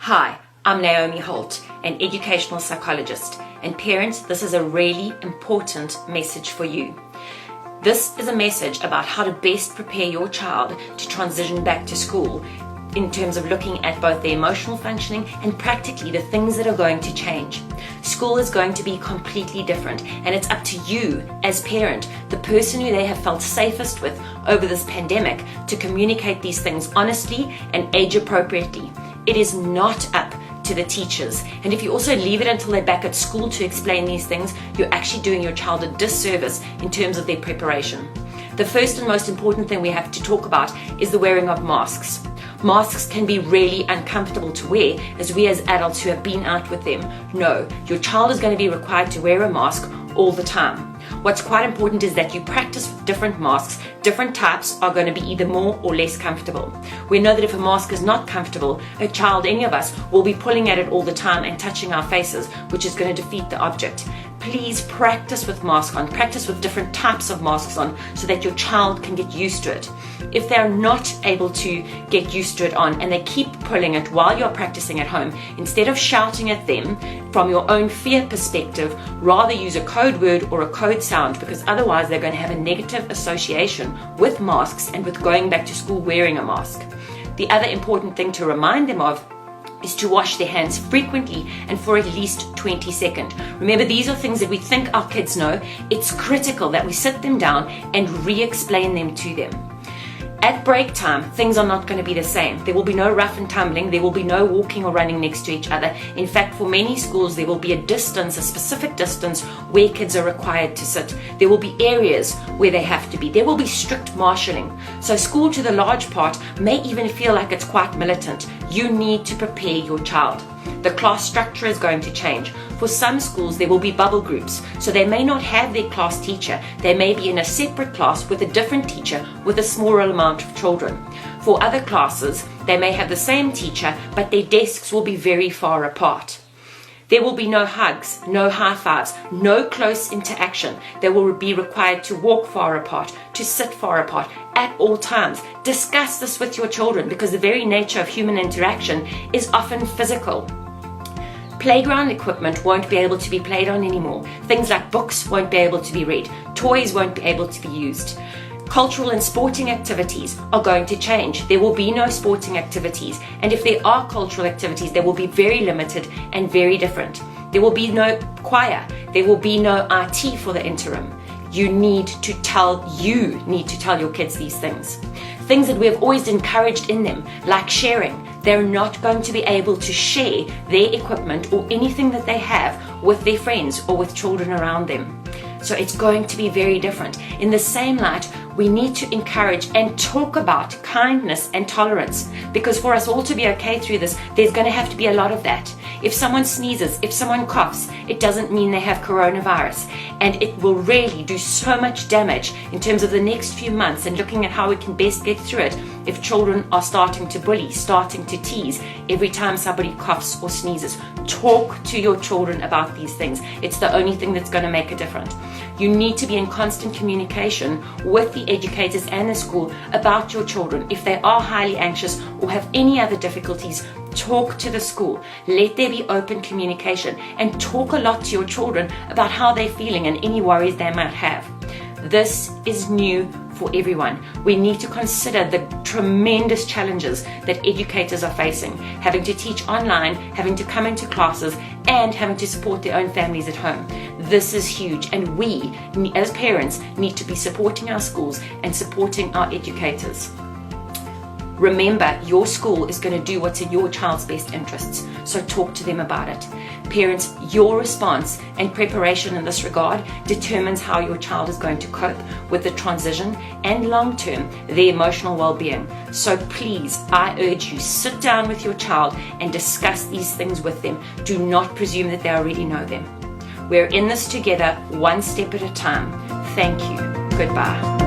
Hi, I'm Naomi Holt, an educational psychologist, and parents, this is a really important message for you. This is a message about how to best prepare your child to transition back to school in terms of looking at both their emotional functioning and practically the things that are going to change. School is going to be completely different, and it's up to you as parent, the person who they have felt safest with over this pandemic, to communicate these things honestly and age appropriately. It is not up to the teachers. And if you also leave it until they're back at school to explain these things, you're actually doing your child a disservice in terms of their preparation. The first and most important thing we have to talk about is the wearing of masks. Masks can be really uncomfortable to wear, as we as adults who have been out with them know. Your child is going to be required to wear a mask all the time. What's quite important is that you practice with different masks. Different types are going to be either more or less comfortable. We know that if a mask is not comfortable, a child, any of us, will be pulling at it all the time and touching our faces, which is going to defeat the object. Please practice with masks on, practice with different types of masks on, so that your child can get used to it. If they're not able to get used to it on and they keep pulling it while you're practicing at home, instead of shouting at them from your own fear perspective, rather use a code word or a code sound, because otherwise they're going to have a negative association with masks and with going back to school wearing a mask. The other important thing to remind them of is to wash their hands frequently and for at least 20 seconds. Remember, these are things that we think our kids know. It's critical that we sit them down and re-explain them to them. At break time, things are not going to be the same. There will be no rough and tumbling. There will be no walking or running next to each other. In fact, for many schools, there will be a distance, a specific distance where kids are required to sit. There will be areas where they have to be. There will be strict marshalling. So school, to the large part, may even feel like it's quite militant. You need to prepare your child. The class structure is going to change. For some schools, there will be bubble groups, so they may not have their class teacher. They may be in a separate class with a different teacher with a smaller amount of children. For other classes, they may have the same teacher, but their desks will be very far apart. There will be no hugs, no high fives, no close interaction. They will be required to walk far apart, to sit far apart at all times. Discuss this with your children, because the very nature of human interaction is often physical. Playground equipment won't be able to be played on anymore. Things like books won't be able to be read. Toys won't be able to be used. Cultural and sporting activities are going to change. There will be no sporting activities. And if there are cultural activities, they will be very limited and very different. There will be no choir. There will be no IT for the interim. You need to tell your kids these things. Things that we have always encouraged in them, like sharing. They're not going to be able to share their equipment or anything that they have with their friends or with children around them. So it's going to be very different. In the same light, we need to encourage and talk about kindness and tolerance, because for us all to be okay through this, there's going to have to be a lot of that. If someone sneezes, if someone coughs, it doesn't mean they have coronavirus. And it will really do so much damage in terms of the next few months and looking at how we can best get through it if children are starting to bully, starting to tease every time somebody coughs or sneezes. Talk to your children about these things. It's the only thing that's going to make a difference. You need to be in constant communication with the educators and the school about your children. If they are highly anxious or have any other difficulties, talk to the school. Let there be open communication, and talk a lot to your children about how they're feeling and any worries they might have. This is new for everyone. We need to consider the tremendous challenges that educators are facing, having to teach online, having to come into classes, and having to support their own families at home. This is huge, and we, as parents, need to be supporting our schools and supporting our educators. Remember, your school is going to do what's in your child's best interests, so talk to them about it. Parents, your response and preparation in this regard determines how your child is going to cope with the transition and long-term, their emotional well-being. So please, I urge you, sit down with your child and discuss these things with them. Do not presume that they already know them. We're in this together, one step at a time. Thank you. Goodbye.